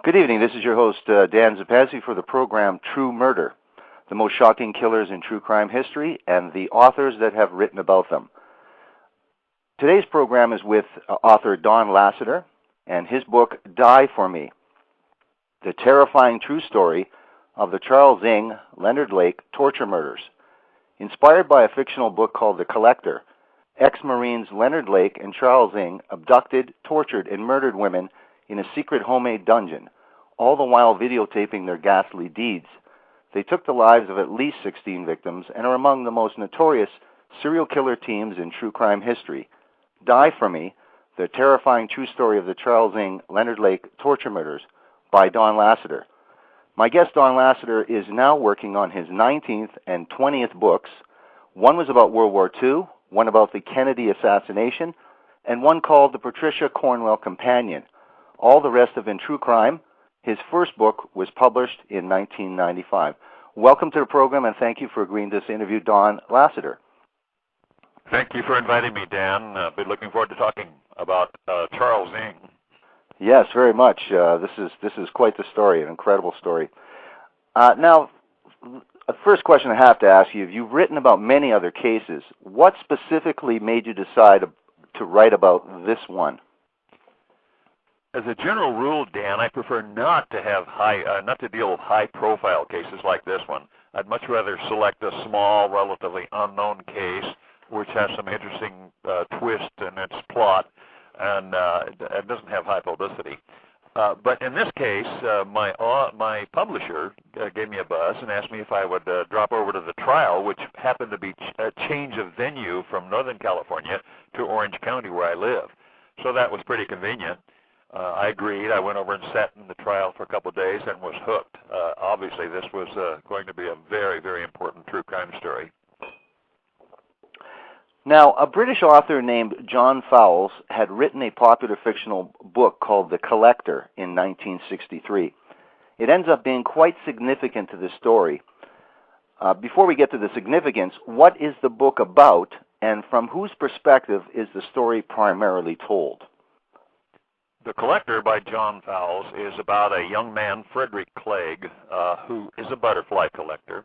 Good evening. This is your host, Dan Zapazzi, for the program True Murder, the most shocking killers in true crime history and the authors that have written about them. Today's program is with author Don Lasseter and his book, Die For Me, the terrifying true story of the Charles Ng, Leonard Lake torture murders. Inspired by a fictional book called The Collector, ex-Marines Leonard Lake and Charles Ng abducted, tortured, and murdered women in a secret homemade dungeon, all the while videotaping their ghastly deeds. They took the lives of at least 16 victims and are among the most notorious serial killer teams in true crime history. Die For Me, the terrifying true story of the Charles Ng, Leonard Lake torture murders, by Don Lasseter. My guest, Don Lasseter, is now working on his 19th and 20th books. One was about World War II, one about the Kennedy assassination, and one called The Patricia Cornwell Companion. All the rest have been true crime. His first book was published in 1995. Welcome to the program, and thank you for agreeing to this interview, Don Lasseter. Thank you for inviting me, Dan. I've been looking forward to talking about Charles Ng. Yes, very much. This is quite the story, an incredible story. Now, the first question I have to ask you, you've written about many other cases. What specifically made you decide to write about this one? As a general rule, Dan, I prefer not to deal with high-profile cases like this one. I'd much rather select a small, relatively unknown case which has some interesting twist in its plot, and it doesn't have high publicity. But in this case, my publisher gave me a buzz and asked me if I would drop over to the trial, which happened to be a change of venue from Northern California to Orange County, where I live. So that was pretty convenient. I agreed. I went over and sat in the trial for a couple of days and was hooked. Obviously, this was going to be a very, very important true crime story. Now, a British author named John Fowles had written a popular fictional book called The Collector in 1963. It ends up being quite significant to the story. Before we get to the significance, what is the book about, and from whose perspective is the story primarily told? The Collector by John Fowles is about a young man, Frederick Clegg, who is a butterfly collector,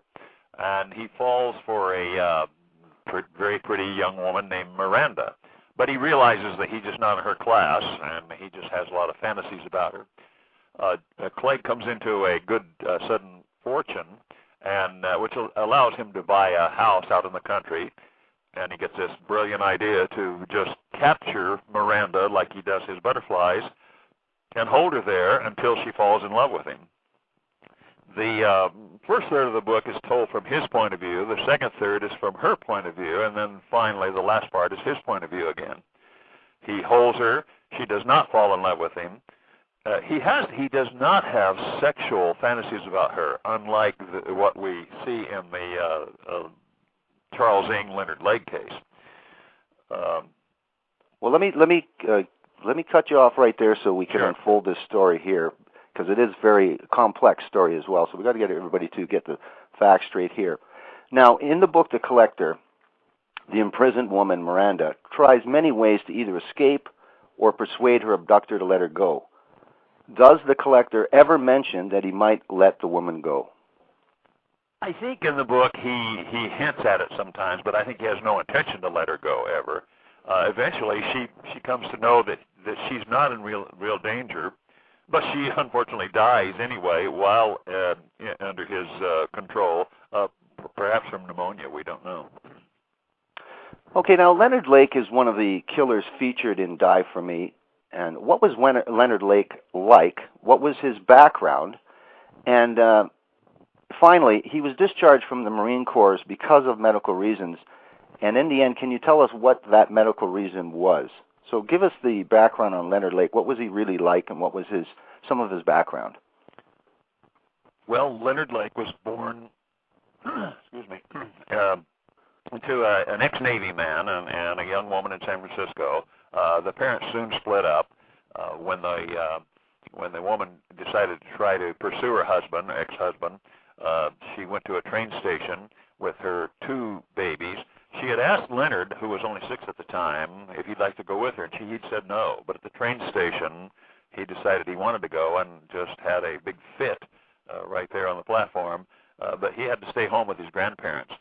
and he falls for a very pretty young woman named Miranda. But he realizes that he's just not in her class, and he just has a lot of fantasies about her. Clegg comes into a good sudden fortune, and which allows him to buy a house out in the country, and he gets this brilliant idea to just capture Miranda like he does his butterflies and hold her there until she falls in love with him. The first third of the book is told from his point of view. The second third is from her point of view. And then finally, the last part is his point of view again. He holds her. She does not fall in love with him. He does not have sexual fantasies about her, unlike what we see in the Charles Ng, Leonard Lake case. Well, let me cut you off right there so we can unfold this story here, because it is a very complex story as well. So we've got to get everybody to get the facts straight here. Now, in the book The Collector, the imprisoned woman, Miranda, tries many ways to either escape or persuade her abductor to let her go. Does the Collector ever mention that he might let the woman go? I think in the book he hints at it sometimes, but I think he has no intention to let her go ever. Eventually, she comes to know that she's not in real danger, but she unfortunately dies anyway while under his control, perhaps from pneumonia. We don't know. Okay, now Leonard Lake is one of the killers featured in Die For Me. And what was Leonard Lake like? What was his background? And finally, he was discharged from the Marine Corps because of medical reasons. And in the end, can you tell us what that medical reason was? So give us the background on Leonard Lake. What was he really like, and what was some of his background? Well, Leonard Lake was born, to an ex-Navy man and a young woman in San Francisco. The parents soon split up when the woman decided to try to pursue her husband, ex-husband. She went to a train station with her two babies. She had asked Leonard, who was only 6 at the time, if he'd like to go with her, and he'd said no. But at the train station, he decided he wanted to go and just had a big fit right there on the platform, but he had to stay home with his grandparents.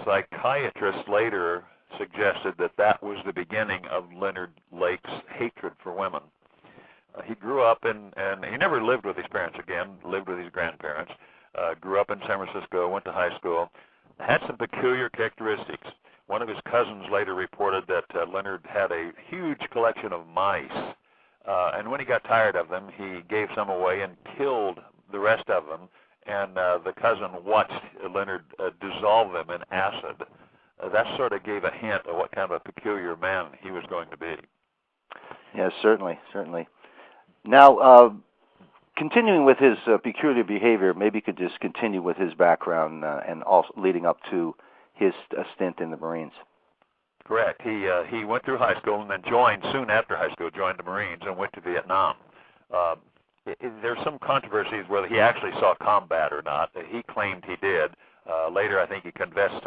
Psychiatrists later suggested that that was the beginning of Leonard Lake's hatred for women. He grew up and he never lived with his parents again, lived with his grandparents, grew up in San Francisco, went to high school, had some peculiar characteristics. One of his cousins later reported that Leonard had a huge collection of mice, and when he got tired of them, he gave some away and killed the rest of them, and the cousin watched Leonard dissolve them in acid. That sort of gave a hint of what kind of a peculiar man he was going to be. Yes, certainly. Now, continuing with his peculiar behavior, maybe you could just continue with his background and also leading up to his stint in the Marines. Correct. He went through high school and then soon after high school, joined the Marines and went to Vietnam. There's some controversies whether he actually saw combat or not. He claimed he did. Later, I think he confessed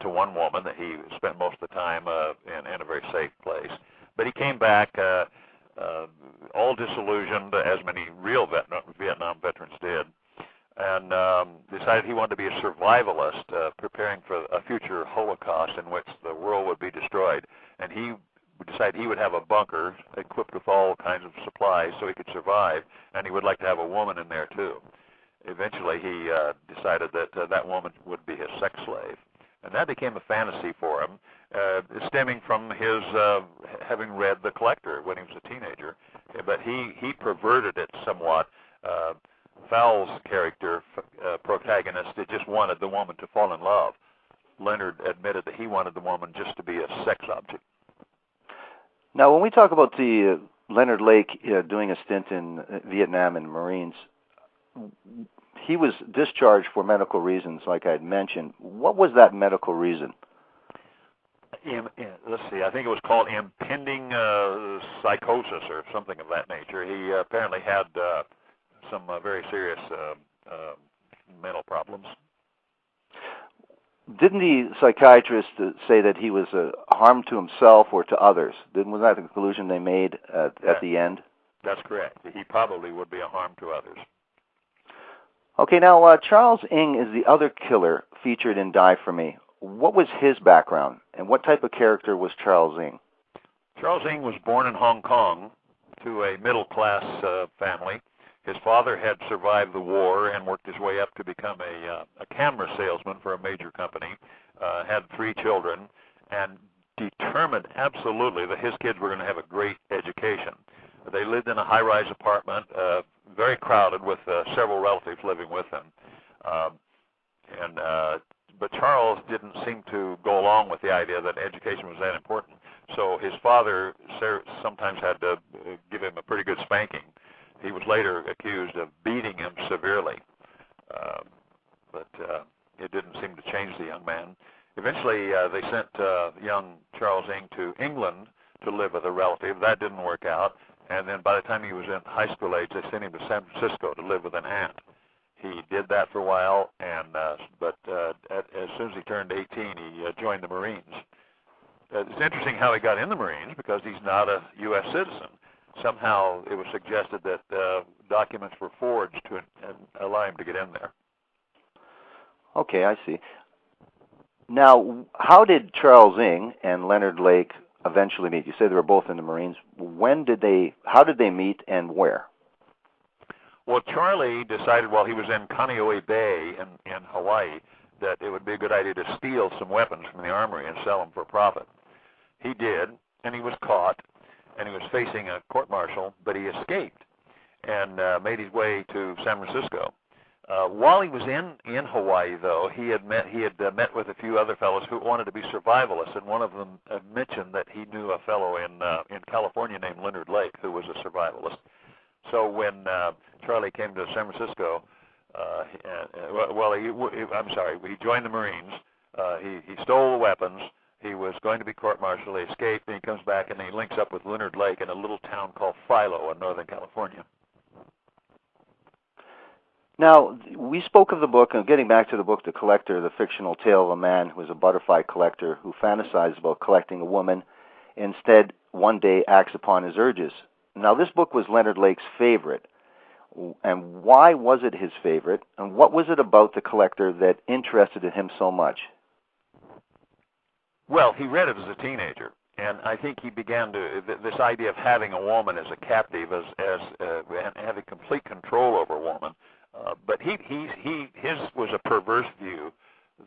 to one woman that he spent most of the time in a very safe place. But he came back all disillusioned, as many real Vietnam veterans did, and decided he wanted to be a survivalist, preparing for a future Holocaust in which the world would be destroyed. And he decided he would have a bunker equipped with all kinds of supplies so he could survive, and he would like to have a woman in there too. Eventually, he decided that that woman would be his sex slave. And that became a fantasy for him, stemming from his having read The Collector when he was a teenager. But he perverted it somewhat. Fowles' character, protagonist, just wanted the woman to fall in love. Leonard admitted that he wanted the woman just to be a sex object. Now, when we talk about the Leonard Lake doing a stint in Vietnam and Marines, he was discharged for medical reasons, like I had mentioned. What was that medical reason? Let's see, I think it was called impending psychosis or something of that nature. He apparently had some very serious mental problems. Didn't the psychiatrist say that he was a harm to himself or to others? Was that the conclusion they made at the end? That's correct. He probably would be a harm to others. Okay, now Charles Ng is the other killer featured in Die For Me. What was his background, and what type of character was Charles Ng? Charles Ng was born in Hong Kong to a middle-class family. His father had survived the war and worked his way up to become a camera salesman for a major company, had 3 children, and determined absolutely that his kids were going to have a great education. They lived in a high-rise apartment, very crowded, with several relatives living with them. But Charles didn't seem to go along with the idea that education was that important. So his father sometimes had to give him a pretty good spanking. He was later accused of beating him severely, but it didn't seem to change the young man. Eventually, they sent young Charles Ng to England to live with a relative. That didn't work out, and then by the time he was in high school age, they sent him to San Francisco to live with an aunt. He did that for a while, but as soon as he turned 18, he joined the Marines. It's interesting how he got in the Marines because he's not a U.S. citizen. Somehow it was suggested that documents were forged to allow him to get in there. Okay, I see. Now, how did Charles Ng and Leonard Lake eventually meet? You said they were both in the Marines. How did they meet and where? Well, Charlie decided while he was in Kaneohe Bay in Hawaii that it would be a good idea to steal some weapons from the armory and sell them for profit. He did, and he was caught, and he was facing a court-martial, but he escaped and made his way to San Francisco. While he was in Hawaii, though, he had met with a few other fellows who wanted to be survivalists, and one of them mentioned that he knew a fellow in California named Leonard Lake who was a survivalist. So when Charlie came to San Francisco, he joined the Marines. He stole the weapons. He was going to be court-martialed. He escaped, and he comes back, and he links up with Leonard Lake in a little town called Philo in Northern California. Now, we spoke of the book, and getting back to the book, The Collector, the fictional tale of a man who was a butterfly collector who fantasized about collecting a woman, instead one day acts upon his urges. Now, this book was Leonard Lake's favorite. And why was it his favorite? And what was it about the collector that interested him so much? Well, he read it as a teenager, and I think he began to this idea of having a woman as a captive, as and having complete control over a woman. But his was a perverse view.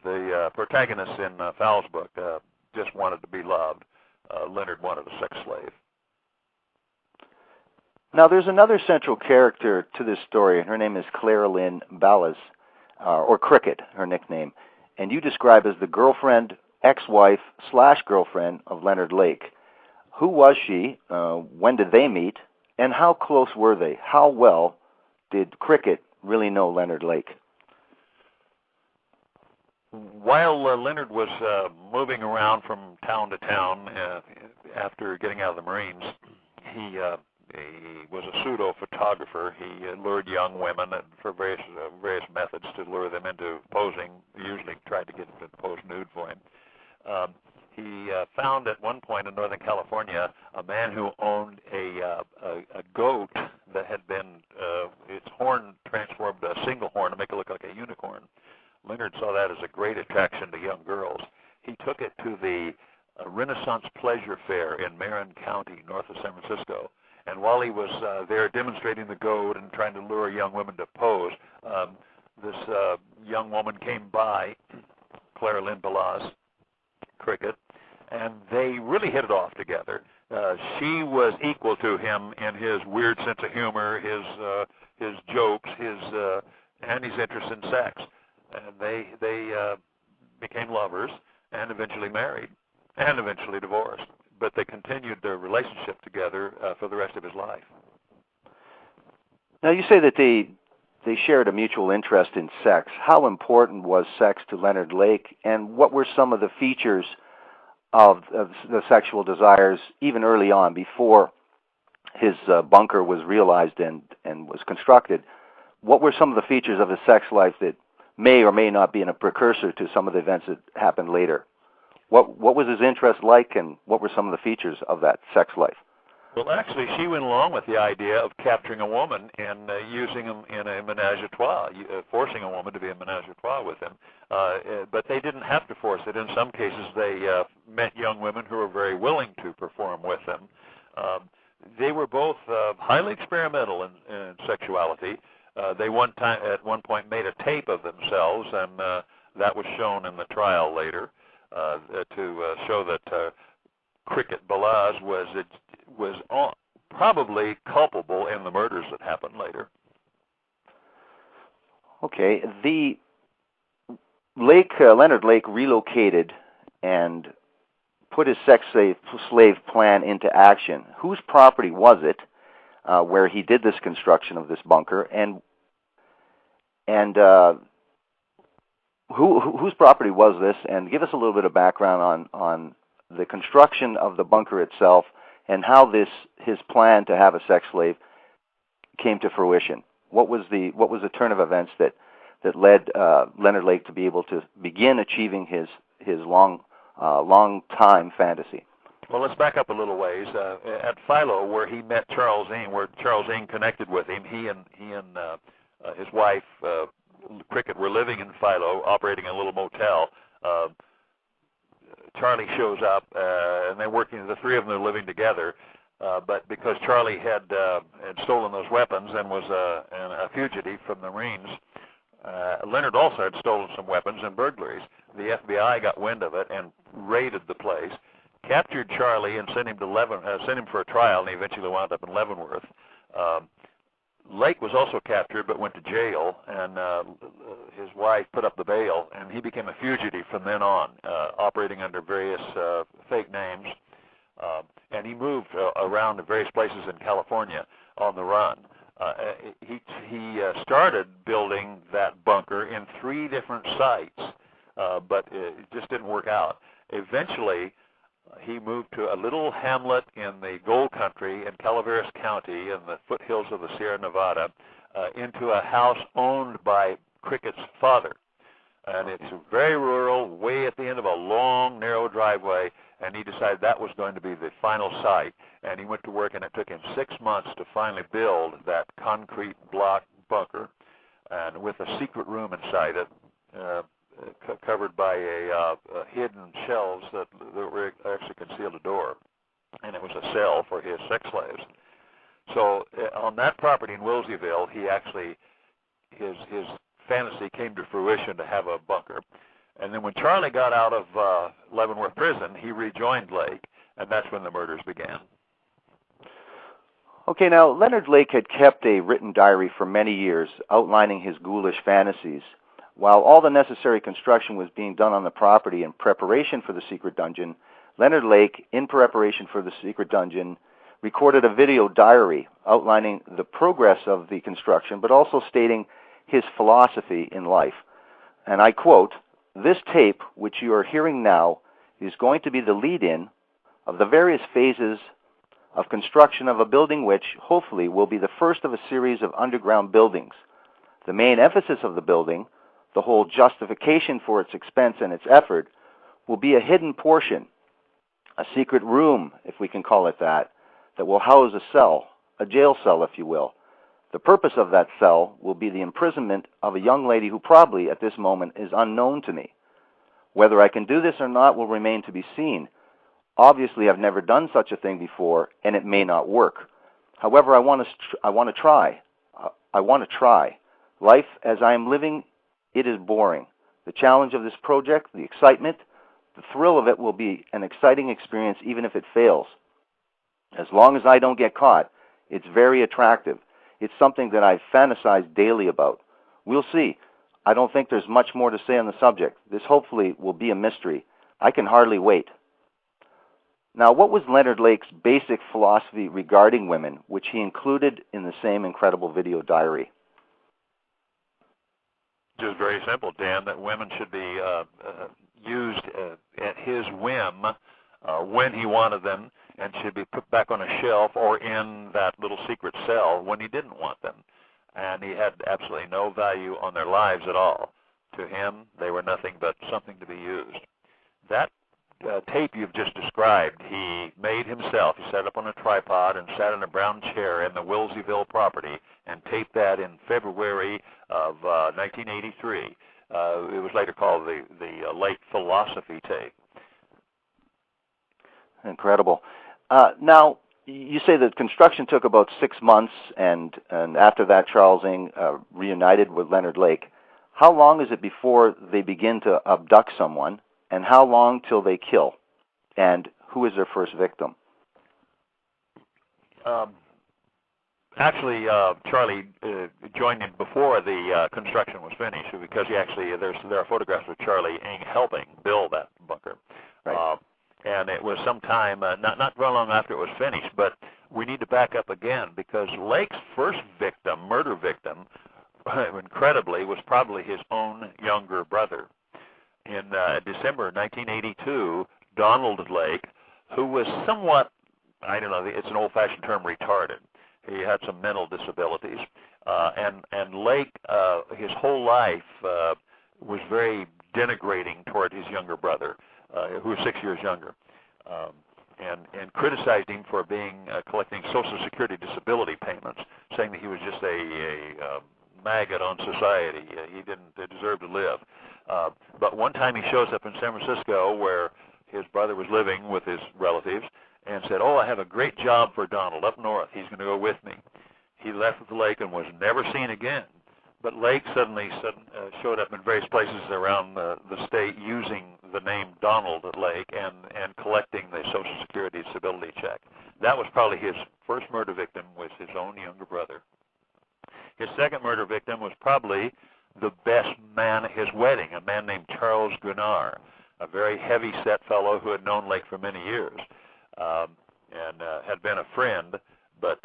The protagonist in Fowles' book just wanted to be loved. Leonard wanted a sex slave. Now, there's another central character to this story, and her name is Cricket Balazs, or Cricket, her nickname. And you describe as the girlfriend, ex-wife / girlfriend of Leonard Lake. Who was she? When did they meet? And how close were they? How well did Cricket really know Leonard Lake? While Leonard was moving around from town to town after getting out of the Marines, he was a pseudo-photographer. He lured young women for various methods to lure them into posing. He usually tried to get them to pose nude for him. He found at one point in Northern California a man who owned a goat that had been its horn transformed a single horn to make it look like a unicorn. Leonard saw that as a great attraction to young girls. He took it to the Renaissance Pleasure Fair in Marin County, north of San Francisco. And while he was there demonstrating the goat and trying to lure young women to pose, this young woman came by, Cricket Balazs, Cricket, and they really hit it off together. She was equal to him in his weird sense of humor, his jokes, and his interest in sex. And they became lovers and eventually married and eventually divorced. But they continued their relationship together for the rest of his life. Now, you say that they shared a mutual interest in sex. How important was sex to Leonard Lake, and what were some of the features of the sexual desires even early on, before his bunker was realized and was constructed? What were some of the features of his sex life that may or may not be a precursor to some of the events that happened later? What was his interest like, and what were some of the features of that sex life? Well, actually, she went along with the idea of capturing a woman and using him in a menage a trois, forcing a woman to be a menage a trois with him. But they didn't have to force it. In some cases, they met young women who were very willing to perform with them. They were both highly experimental in sexuality. They at one point made a tape of themselves, and that was shown in the trial later. To show that Cricket Balazs was probably culpable in the murders that happened later. Okay, the Leonard Lake relocated and put his sex slave plan into action. Whose property was it where he did this construction of this bunker, and whose property was this? And give us a little bit of background on the construction of the bunker itself and how his plan to have a sex slave came to fruition. What was the turn of events that led Leonard Lake to be able to begin achieving his long time fantasy? Well, let's back up a little ways. At Philo, where he met Charles Ng, where Charles Ng connected with him, he and his wife Cricket were living in Philo, operating a little motel. Charlie shows up, and they're working. The three of them are living together. But because Charlie had stolen those weapons and was a fugitive from the Marines, Leonard also had stolen some weapons and burglaries. The FBI got wind of it and raided the place, captured Charlie, and sent him for a trial, and he eventually wound up in Leavenworth. Lake was also captured but went to jail, and his wife put up the bail, and he became a fugitive from then on, operating under various fake names. And he moved around to various places in California on the run. He started building that bunker in 3 different sites, but it just didn't work out. Eventually, he moved to a little hamlet in the Gold Country in Calaveras County in the foothills of the Sierra Nevada into a house owned by Cricket's father. And it's very rural, way at the end of a long, narrow driveway, and he decided that was going to be the final site. And he went to work, and it took him 6 months to finally build that concrete block bunker, and with a secret room inside it, covered by a hidden shelves that actually concealed a door, and it was a cell for his sex slaves. So on that property in Wilseyville, he actually, his fantasy came to fruition to have a bunker. And then when Charlie got out of Leavenworth Prison, he rejoined Lake, and that's when the murders began. Okay, now, Leonard Lake had kept a written diary for many years outlining his ghoulish fantasies. While all the necessary construction was being done on the property in preparation for the secret dungeon, Leonard Lake, in preparation for the secret dungeon, recorded a video diary outlining the progress of the construction, but also stating his philosophy in life. And I quote, "This tape, which you are hearing now, is going to be the lead-in of the various phases of construction of a building which, hopefully, will be the first of a series of underground buildings. The main emphasis of the building, the whole justification for its expense and its effort, will be a hidden portion, a secret room, if we can call it that will house a cell, a jail cell, if you will. The purpose of that cell will be the imprisonment of a young lady who probably, at this moment, is unknown to me. Whether I can do this or not will remain to be seen. Obviously, I've never done such a thing before, and it may not work. However, I want to try. I want to try. Life as I am living, it is boring. The challenge of this project, the excitement, the thrill of it will be an exciting experience even if it fails. As long as I don't get caught, it's very attractive. It's something that I fantasize daily about. We'll see. I don't think there's much more to say on the subject. This hopefully will be a mystery. I can hardly wait." Now, what was Leonard Lake's basic philosophy regarding women, which he included in the same incredible video diary? Just very simple, Dan, that women should be used at his whim when he wanted them, and should be put back on a shelf or in that little secret cell when he didn't want them. And he had absolutely no value on their lives at all. To him, they were nothing but something to be used. That tape you've just described, he made himself. He sat up on a tripod and sat in a brown chair in the Wilseyville property and taped that in February of 1983. It was later called the Lake Philosophy tape. Incredible. Now, you say that construction took about 6 months, and after that, Charles Ng reunited with Leonard Lake. How long is it before they begin to abduct someone, and how long till they kill? And who is their first victim? Actually, Charlie joined him before the construction was finished, because there are photographs of Charlie Ng helping build that bunker. Right. And it was sometime, not very long after it was finished, but we need to back up again, because Lake's first victim, murder victim, incredibly, was probably his own younger brother. In December 1982, Donald Lake, who was somewhat, I don't know, it's an old-fashioned term, retarded. He had some mental disabilities. And Lake, his whole life, was very denigrating toward his younger brother, who was 6 years younger, and criticized him for collecting Social Security disability payments, saying that he was just a maggot on society. He didn't deserve to live. But one time he shows up in San Francisco, where his brother was living with his relatives, and said, "Oh, I have a great job for Donald up north. He's going to go with me." He left with Lake and was never seen again. But Lake suddenly showed up in various places around the state using the name Donald Lake and collecting the Social Security disability check. That was probably his first murder victim, was his own younger brother. His second murder victim was probably the best man at his wedding, a man named Charles Gunnar, a very heavy-set fellow who had known Lake for many years and had been a friend. But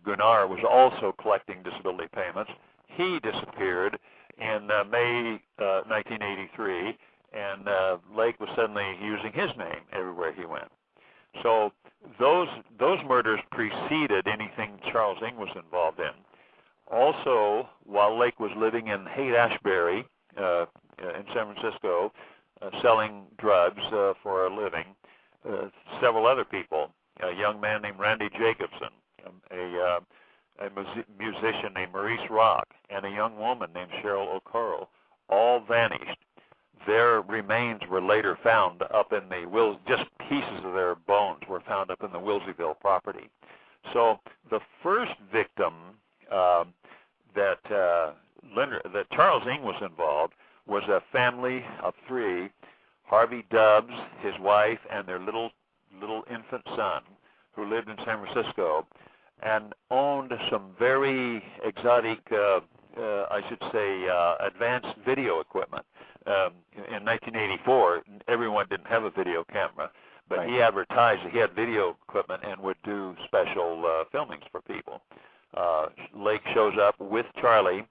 Gunnar was also collecting disability payments. He disappeared in May 1983, and Lake was suddenly using his name everywhere he went. So those murders preceded anything Charles Ng was involved in. Also, while Lake was living in Haight-Ashbury in San Francisco, selling drugs for a living, several other people, a young man named Randy Jacobson, a musician named Maurice Rock, and a young woman named Cheryl O'Carroll, all vanished. Their remains were later found up in the just pieces of their bones were found up in the Wilseyville property. So the first victim that Charles Ng was involved was a family of three: Harvey Dubbs, his wife, and their little infant son, who lived in San Francisco and owned some very exotic, I should say, advanced video equipment. In 1984, everyone didn't have a video camera, but right. He advertised that he had video equipment and would do special filmings for people. Lake shows up with Charlie,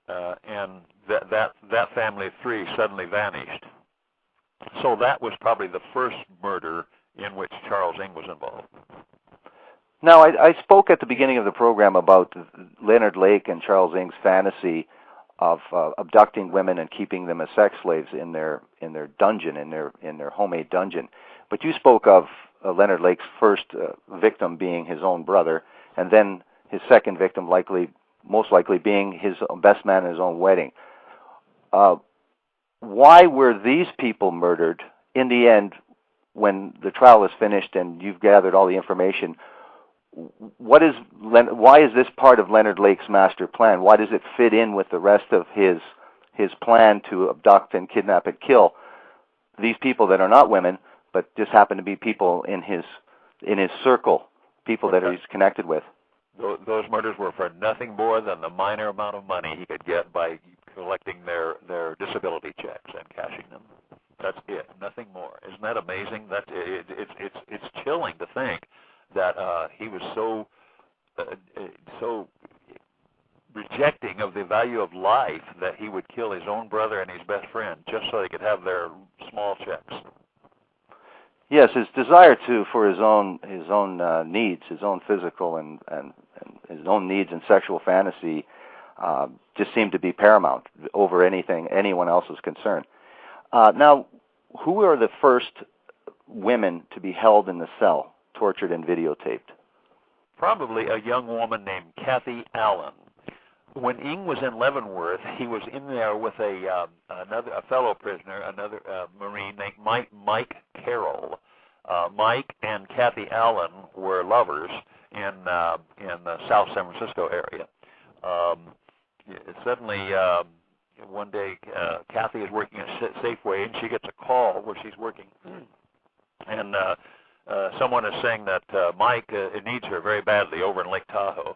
and that family of three suddenly vanished. So that was probably the first murder in which Charles Ng was involved. Now, I spoke at the beginning of the program about Leonard Lake and Charles Ng's fantasy of abducting women and keeping them as sex slaves in their dungeon, in their homemade dungeon. But you spoke of Leonard Lake's first victim being his own brother, and then his second victim most likely being his best man at his own wedding. Why were these people murdered in the end when the trial is finished and you've gathered all the information? Why is this part of Leonard Lake's master plan? Why does it fit in with the rest of his plan to abduct and kidnap and kill these people that are not women, but just happen to be people in his circle, people that he's connected with? Those murders were for nothing more than the minor amount of money he could get by collecting their disability checks and cashing them. That's it, nothing more. Isn't that amazing? It's chilling to think that he was so rejecting of the value of life that he would kill his own brother and his best friend just so they could have their small checks. Yes, his desire for his own needs, his own physical and his own needs and sexual fantasy just seemed to be paramount over anyone else's concern. Now, who are the first women to be held in the cell, tortured and videotaped? Probably a young woman named Kathy Allen. When Ng was in Leavenworth, he was in there with a fellow prisoner, another Marine named Mike Carroll. Mike and Kathy Allen were lovers in the South San Francisco area. Suddenly, one day, Kathy is working at Safeway, and she gets a call where she's working, and someone is saying that Mike needs her very badly over in Lake Tahoe.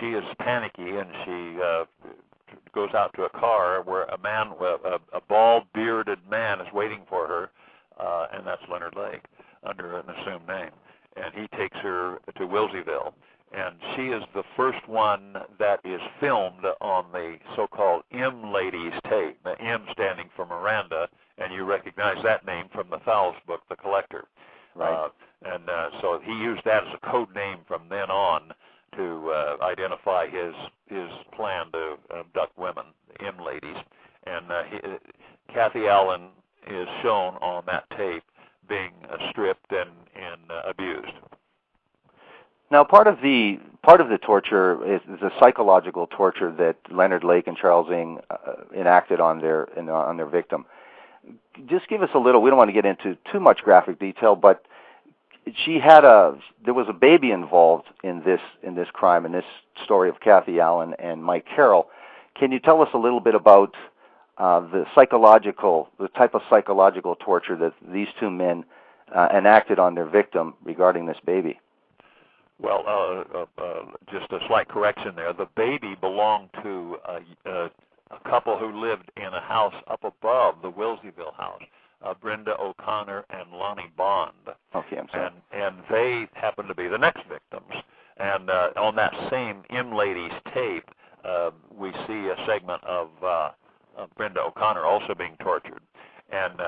She is panicky, and she goes out to a car where a bald, bearded man is waiting for her, and that's Leonard Lake under an assumed name. And he takes her to Wilseyville, and she is the first one that is filmed on the so-called M Ladies tape, the M standing for Miranda, and you recognize that name from the Fowles book, The Collector. Right. So he used that as a code name from then on to identify his plan to abduct women, M Ladies. And Kathy Allen is shown on that tape being stripped and abused. Now, part of the torture is the psychological torture that Leonard Lake and Charles Ng enacted on their victim. Just give us a little. We don't want to get into too much graphic detail, but there was a baby involved in this crime, in this story of Kathy Allen and Mike Carroll. Can you tell us a little bit about the type of psychological torture that these two men enacted on their victim regarding this baby? Well, just a slight correction there. The baby belonged to a couple who lived in a house up above the Wilseyville house, Brenda O'Connor and Lonnie Bond. Okay, I'm sorry. And they happened to be the next victims. And on that same M Ladies tape, we see a segment of Brenda O'Connor also being tortured. And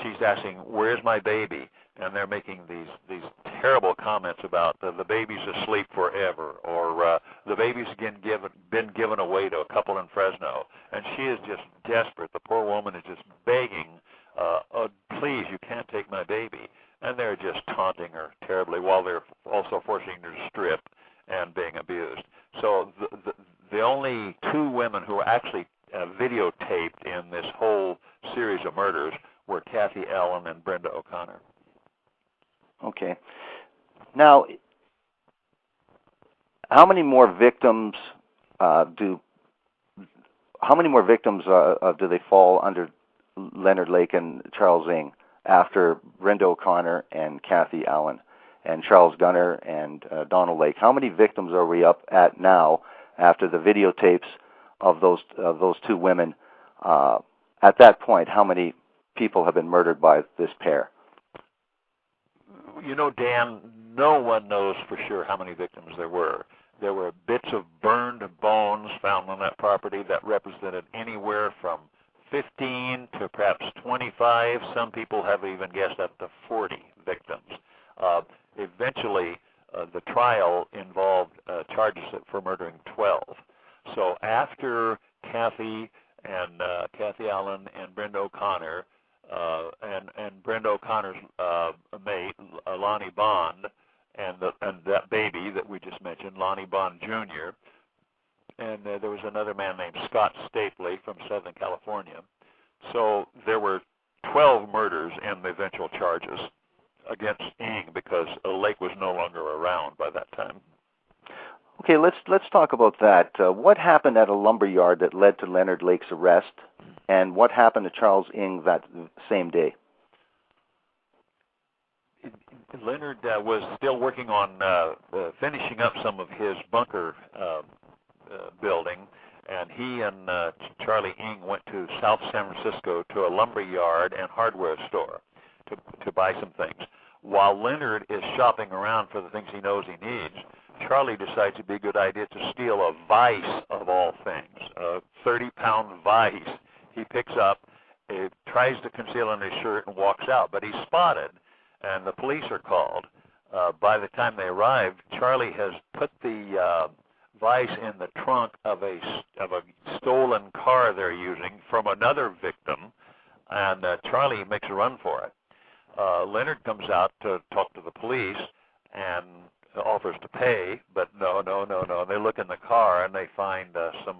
she's asking, "Where's my baby?" And they're making these terrible comments about the baby's asleep forever, or the baby's been given away to a couple in Fresno. And she is just desperate. The poor woman is just begging, "Oh, please, you can't take my baby." and they're just taunting her terribly while they're also forcing her to strip and being abused. So the only two women who were actually videotaped in this whole series of murders were Kathy Allen and Brenda O'Connor. Okay. Now, how many more victims do they fall under Leonard Lake and Charles Ng after Brenda O'Connor and Kathy Allen and Charles Gunner and Donald Lake? How many victims are we up at now after the videotapes of those two women? At that point, how many people have been murdered by this pair? You know, Dan, no one knows for sure how many victims there were. There were bits of burned bones found on that property that represented anywhere from 15 to perhaps 25. Some people have even guessed up to 40 victims. Eventually, the trial involved charges for murdering 12. So after Kathy Allen and Brenda O'Connor and Brenda O'Connor's mate, Lonnie Bond, and that baby that we just mentioned, Lonnie Bond Jr., and there was another man named Scott Stapley from Southern California. So there were 12 murders in the eventual charges against Ng because Lake was no longer around by that time. Okay, let's talk about that. What happened at a lumber yard that led to Leonard Lake's arrest, and what happened to Charles Ng that same day? Leonard was still working on finishing up some of his bunker building, and he and Charlie Ng went to South San Francisco to a lumber yard and hardware store to buy some things. While Leonard is shopping around for the things he knows he needs, Charlie decides it'd be a good idea to steal a vise of all things, a 30-pound vise. He picks up, tries to conceal in his shirt, and walks out, but he's spotted, and the police are called. By the time they arrive, Charlie has put the vise in the trunk of a stolen car they're using from another victim, and Charlie makes a run for it. Leonard comes out to talk to the police and offers to pay, but no. They look in the car and they find some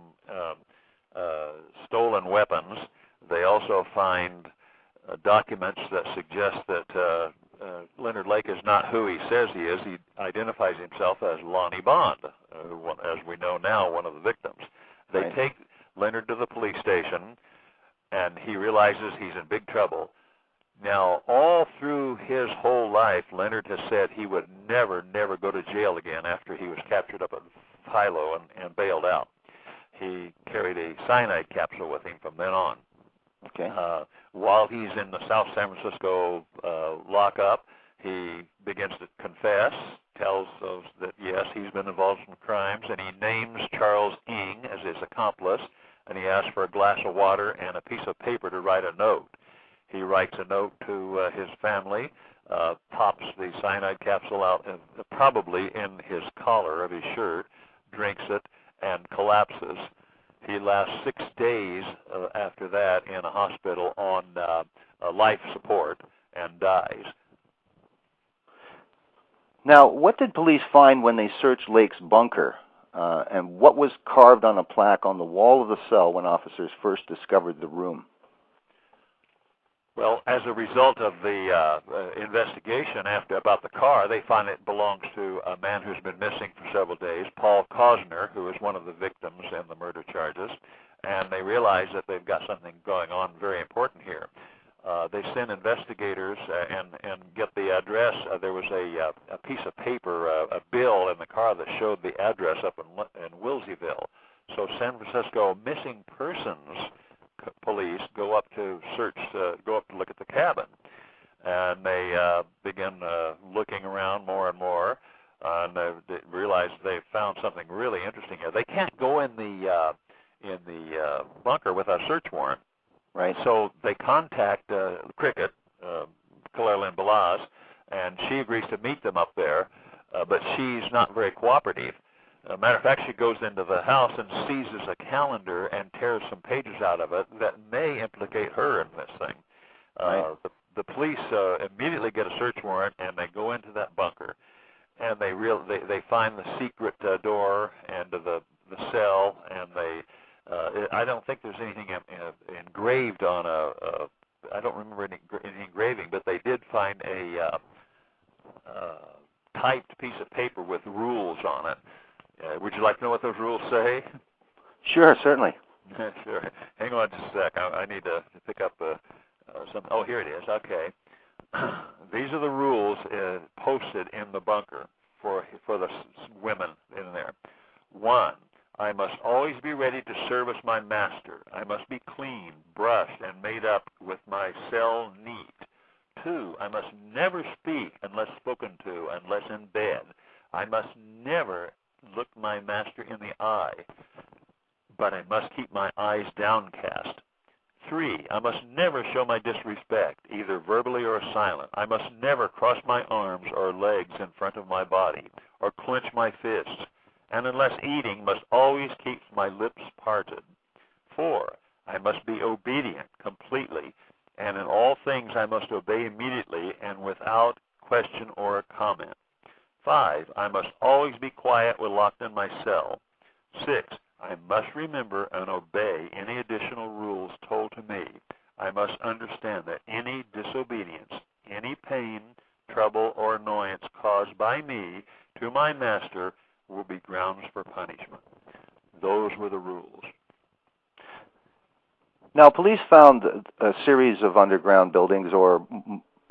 stolen weapons. They also find documents that suggest that Leonard Lake is not who he says he is. He identifies himself as Lonnie Bond, as we know now, one of the victims. They take Leonard to the police station, and he realizes he's in big trouble. Now, all through his whole life, Leonard has said he would never go to jail again after he was captured up at Philo and bailed out. He carried a cyanide capsule with him from then on. Okay. While he's in the South San Francisco lockup, he begins to confess, tells us that, yes, he's been involved in crimes, and he names Charles Ng as his accomplice, and he asks for a glass of water and a piece of paper to write a note. He writes a note to his family, pops the cyanide capsule out, probably in his collar of his shirt, drinks it, and collapses. He lasts 6 days after that in a hospital on life support and dies. Now, what did police find when they searched Lake's bunker? And what was carved on a plaque on the wall of the cell when officers first discovered the room? Well, as a result of the investigation about the car, they find it belongs to a man who's been missing for several days, Paul Cosner, who is one of the victims in the murder charges, and they realize that they've got something going on very important here. They send investigators and get the address. There was a piece of paper, a bill in the car that showed the address up in Wilseyville. So San Francisco Missing Persons police go up to look at the cabin, and they begin looking around more and more, and they realize they've found something really interesting here. They can't go in the bunker without a search warrant, right? So they contact Cricket Balazs, and she agrees to meet them up there, but she's not very cooperative. Matter of fact, she goes into the house and seizes a calendar and tears some pages out of it that may implicate her in this thing. Right. the police immediately get a search warrant, and they go into that bunker, and they find the secret door and the cell, and I don't think there's anything engraved on I don't remember any engraving, but they did find a typed piece of paper with rules on it. Would you like to know what those rules say? Sure, certainly. Sure. Hang on just a sec. I need to pick up some. Oh, here it is. Okay. These are the rules posted in the bunker for the women in there. 1, I must always be ready to service my master. I must be clean, brushed, and made up with my cell neat. 2, I must never speak unless spoken to, unless in bed. I must never look my master in the eye, but I must keep my eyes downcast. 3, I must never show my disrespect, either verbally or silent. I must never cross my arms or legs in front of my body, or clench my fists, and unless eating, must always keep my lips parted. 4, I must be obedient completely, and in all things I must obey immediately and without question or comment. 5, I must always be quiet when locked in my cell. 6, I must remember and obey any additional rules told to me. I must understand that any disobedience, any pain, trouble, or annoyance caused by me to my master will be grounds for punishment. Those were the rules. Now, police found a series of underground buildings, or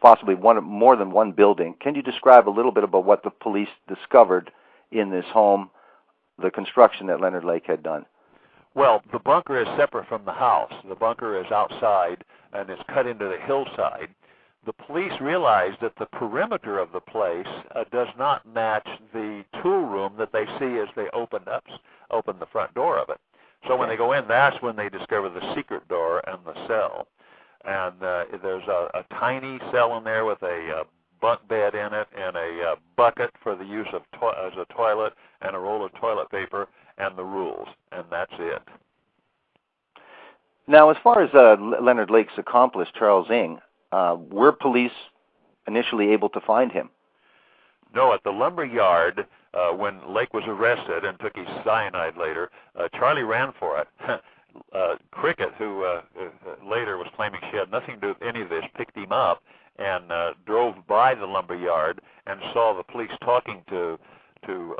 possibly more than one building. Can you describe a little bit about what the police discovered in this home, the construction that Leonard Lake had done? Well, the bunker is separate from the house. The bunker is outside and is cut into the hillside. The police realized that the perimeter of the place does not match the tool room that they see as they open the front door of it. So when they go in, that's when they discover the secret door and the cell. And there's a tiny cell in there with a bunk bed in it and a bucket for the use of as a toilet and a roll of toilet paper and the rules, and that's it. Now, as far as Leonard Lake's accomplice, Charles Ng, were police initially able to find him? No, at the lumber yard, when Lake was arrested and took his cyanide later, Charlie ran for it. Cricket, who later was claiming she had nothing to do with any of this, picked him up and drove by the lumber yard and saw the police talking to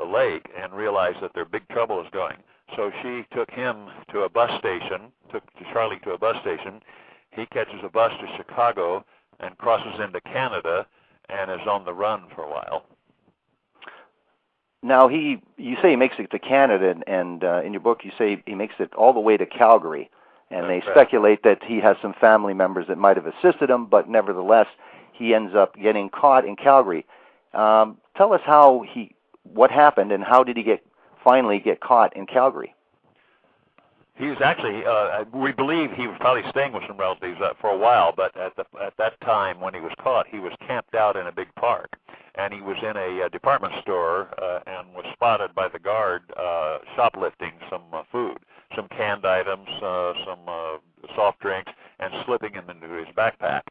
Lake and realized that their big trouble is going. So she took him to a bus station, took Charlie to a bus station. He catches a bus to Chicago and crosses into Canada and is on the run for a while. Now, you say he makes it to Canada, and in your book you say he makes it all the way to Calgary, and they speculate that he has some family members that might have assisted him, but nevertheless, he ends up getting caught in Calgary. Tell us what happened, and how did he finally get caught in Calgary? He was actually, we believe he was probably staying with some relatives for a while, but at that time when he was caught, he was camped out in a big park. And he was in a department store and was spotted by the guard shoplifting some food, some canned items, some soft drinks, and slipping them into his backpack.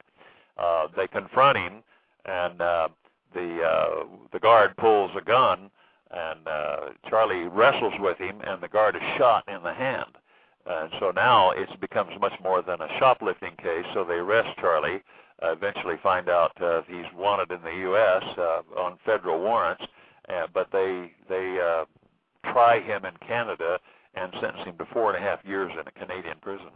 They confront him, and the guard pulls a gun, and Charlie wrestles with him, and the guard is shot in the hand. And so now it becomes much more than a shoplifting case, so they arrest Charlie. Eventually find out he's wanted in the U.S. On federal warrants, but they try him in Canada and sentence him to 4.5 years in a Canadian prison.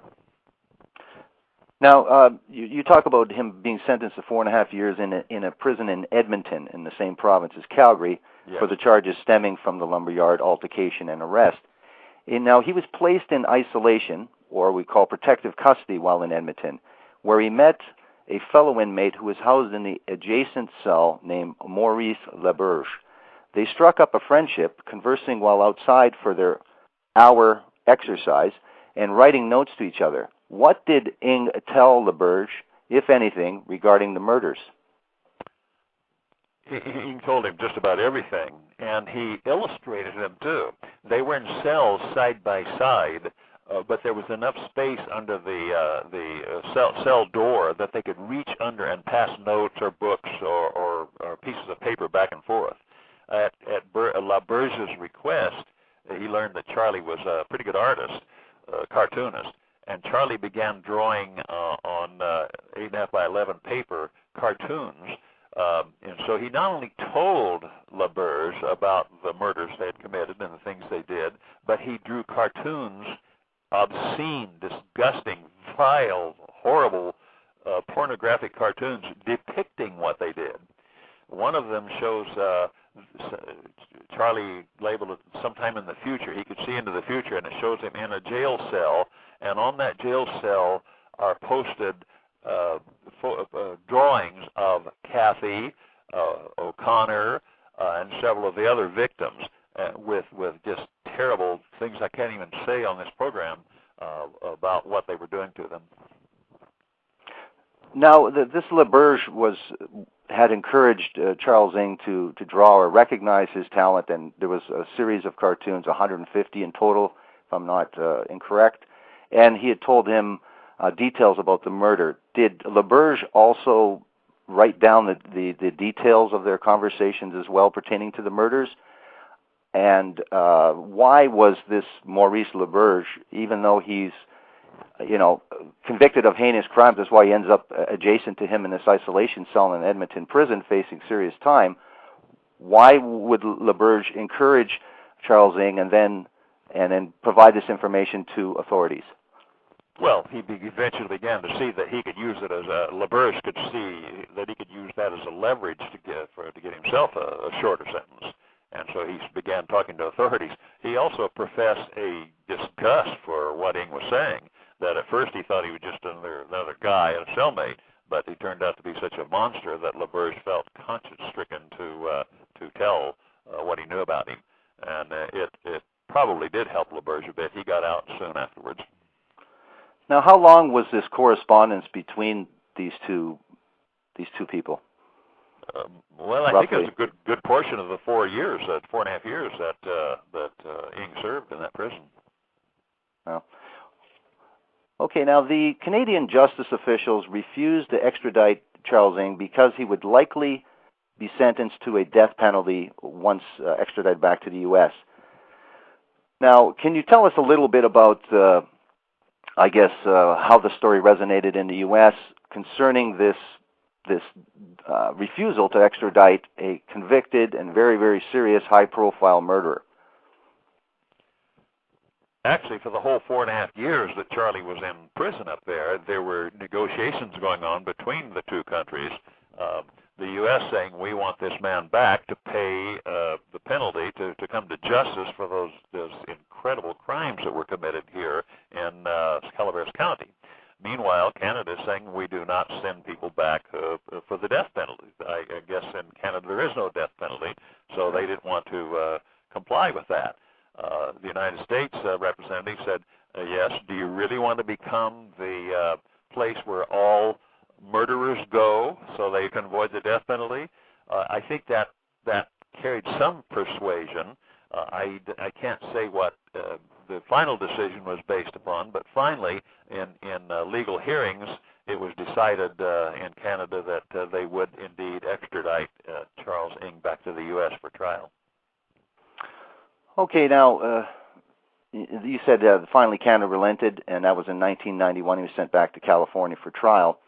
Now, you talk about him being sentenced to 4.5 years in a prison in Edmonton, in the same province as Calgary, yes, for the charges stemming from the lumberyard altercation and arrest. And now, he was placed in isolation, or we call protective custody, while in Edmonton, where he met a fellow inmate who was housed in the adjacent cell named Maurice Laberge. They struck up a friendship, conversing while outside for their hour exercise and writing notes to each other. What did Ng tell Laberge, if anything, regarding the murders? He told him just about everything, and he illustrated them too. They were in cells side by side but there was enough space under the cell door that they could reach under and pass notes or books or pieces of paper back and forth. At LaBerge's request, he learned that Charlie was a pretty good artist, cartoonist, and Charlie began drawing on 8.5 by 11 paper cartoons. And so he not only told LaBerge about the murders they had committed and the things they did, but he drew cartoons, obscene, disgusting, vile, horrible, pornographic cartoons depicting what they did. One of them shows Charlie labeled it sometime in the future. He could see into the future, and it shows him in a jail cell, and on that jail cell are posted drawings of Kathy, O'Connor, and several of the other victims with just terrible things I can't even say on this program about what they were doing to them. Now, this LaBerge had encouraged Charles Ng to draw or recognize his talent, and there was a series of cartoons, 150 in total, if I'm not incorrect, and he had told him details about the murder. Did LaBerge also write down the details of their conversations as well pertaining to the murders? And why was this Maurice LaBerge, even though he's convicted of heinous crimes, that's why he ends up adjacent to him in this isolation cell in Edmonton prison facing serious time, why would LaBerge encourage Charles Ng and then provide this information to authorities? Well, he eventually began to see that he could use it as LaBerge could see that he could use that as a leverage to get himself a shorter sentence. And so he began talking to authorities. He also professed a disgust for what Ng was saying, that at first he thought he was just another guy, a cellmate, but he turned out to be such a monster that LaBerge felt conscience-stricken to tell what he knew about him. And it probably did help LaBerge a bit. He got out soon afterwards. Now, how long was this correspondence between these two people? Well, I think it was a good portion of the 4.5 years that Ng served in that prison. Well, okay, now the Canadian justice officials refused to extradite Charles Ng because he would likely be sentenced to a death penalty once extradited back to the U.S. Now, can you tell us a little bit about, how the story resonated in the U.S. concerning this refusal to extradite a convicted and very, very serious, high-profile murderer? Actually, for the whole 4.5 years that Charlie was in prison up there, there were negotiations going on between the two countries. The U.S. saying, we want this man back to pay the penalty to come to justice for those incredible crimes that were committed here in Calaveras County. Meanwhile, Canada is saying we do not send people back for the death penalty. I guess in Canada there is no death penalty, so they didn't want to comply with that. The United States representative said, yes, do you really want to become the place where all murderers go so they can avoid the death penalty? I think that carried some persuasion. I can't say what the final decision was based upon, but finally, in legal hearings, it was decided in Canada that they would indeed extradite Charles Ng back to the U.S. for trial. Okay, now, you said finally Canada relented, and that was in 1991. He was sent back to California for trial.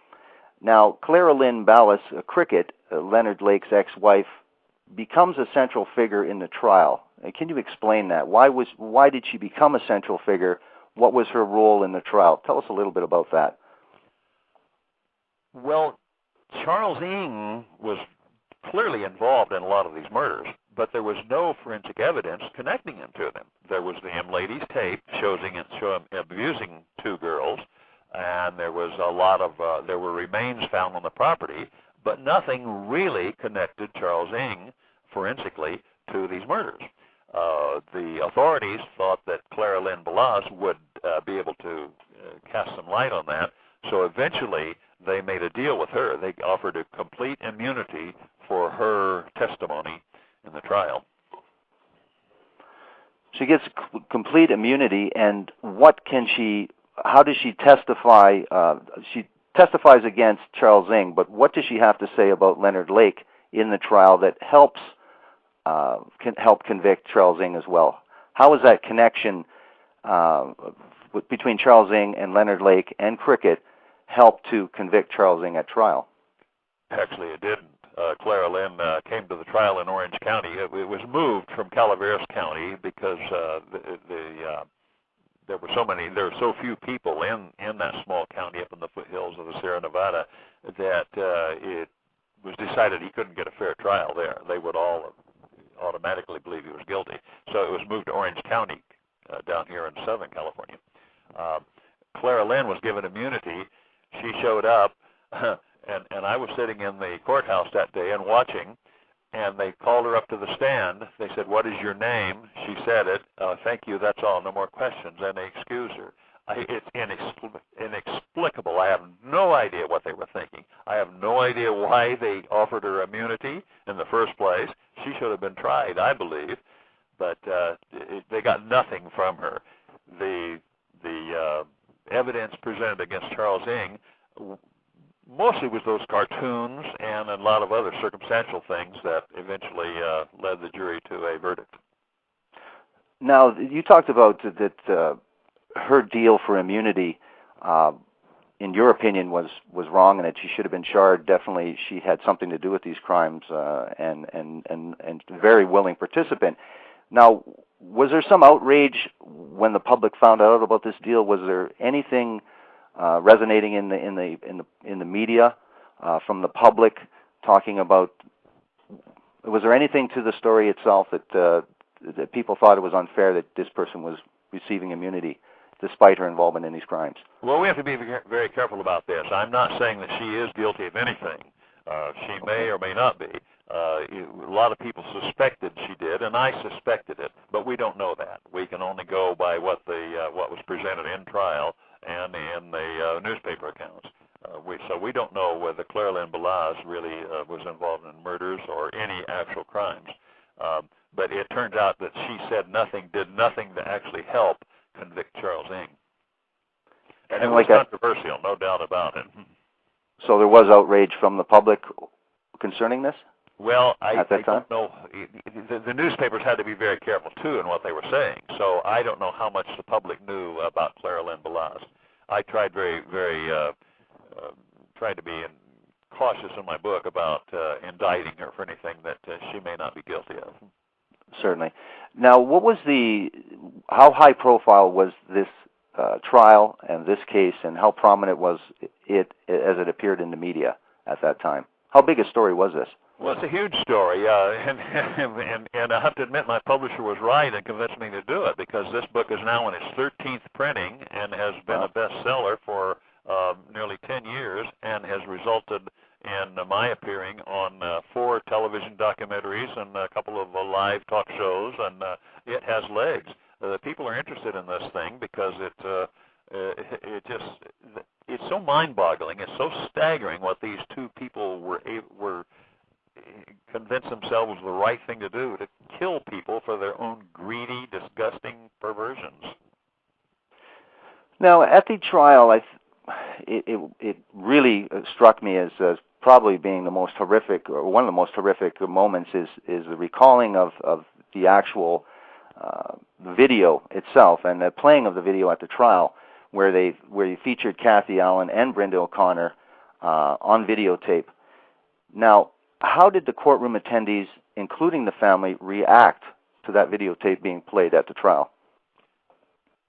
Now, Clara Lynn Balazs, Cricket, Leonard Lake's ex-wife, becomes a central figure in the trial. Can you explain that? Why did she become a central figure? What was her role in the trial? Tell us a little bit about that. Well, Charles Ng was clearly involved in a lot of these murders, but there was no forensic evidence connecting him to them. There was the M lady's tape showing him abusing two girls, and there was a lot of there were remains found on the property, but nothing really connected Charles Ng forensically to these murders. The authorities thought that Clara Lynn Balazs would be able to cast some light on that, so eventually they made a deal with her. They offered a complete immunity for her testimony in the trial. She gets complete complete immunity, and what can she? How does she testify? She testifies against Charles Ng, but what does she have to say about Leonard Lake in the trial that helps can help convict Charles Ng as well? How is that connection between Charles Ng and Leonard Lake and Cricket help to convict Charles Ng at trial? Actually, it didn't. Clara Lynn came to the trial in Orange County. It was moved from Calaveras County because there were so few people in that small county up in the foothills of the Sierra Nevada that it was decided he couldn't get a fair trial there. They would all automatically believe he was guilty. So it was moved to Orange County down here in Southern California. Clara Lynn was given immunity. She showed up, and I was sitting in the courthouse that day and watching, and they called her up to the stand. They said, "What is your name?" She said it. "Thank you, that's all, no more questions," and they excused her. It's inexplicable. I have no idea what they were thinking. I have no idea why they offered her immunity in the first place. She should have been tried, I believe, but they got nothing from her. The evidence presented against Charles Ng mostly was those cartoons and a lot of other circumstantial things that eventually led the jury to a verdict. Now, you talked about that her deal for immunity, in your opinion, was wrong, and that she should have been charged. Definitely, she had something to do with these crimes, and very willing participant. Now, was there some outrage when the public found out about this deal? Was there anything resonating in the media from the public talking about? Was there anything to the story itself that people thought it was unfair that this person was receiving immunity despite her involvement in these crimes? Well, we have to be very careful about this. I'm not saying that she is guilty of anything. She may or may not be. A lot of people suspected she did, and I suspected it, but we don't know that. We can only go by what was presented in trial and in the newspaper accounts. So we don't know whether Clara Lynn Balazs really was involved in murders or any actual crimes. But it turns out that she said nothing, did nothing to actually help convict Charles Ng. And it was controversial, no doubt about it. So there was outrage from the public concerning this? Well, I don't know. The newspapers had to be very careful, too, in what they were saying. So I don't know how much the public knew about Clara Lynn Balazs. I tried tried to be cautious in my book about indicting her for anything that she may not be guilty of. Certainly. Now, how high profile was this trial and this case, and how prominent was it as it appeared in the media at that time? How big a story was this? Well, it's a huge story, and I have to admit my publisher was right and convinced me to do it, because this book is now in its 13th printing and has been a bestseller for nearly 10 years and has resulted in my appearing on 4 television documentaries and a couple of live talk shows, and it has legs. People are interested in this thing because it's so mind-boggling, it's so staggering what these two people were convinced themselves was the right thing to do, to kill people for their own greedy, disgusting perversions. Now, at the trial, it really struck me as probably being the most horrific, or one of the most horrific moments is the recalling of the actual video itself and the playing of the video at the trial, where you featured Kathy Allen and Brenda O'Connor on videotape. Now, how did the courtroom attendees, including the family, react to that videotape being played at the trial?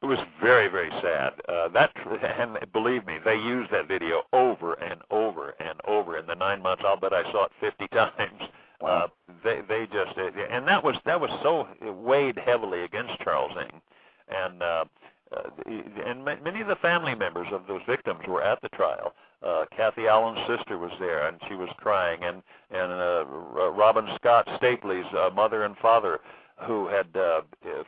It was very, very sad. And believe me, they used that video over and over and over in the 9 months. I'll bet I saw it 50 times. Wow. They just, and that was so weighed heavily against Charles Ng, and many of the family members of those victims were at the trial. Kathy Allen's sister was there, and she was crying, and Robin Scott Stapley's mother and father, who had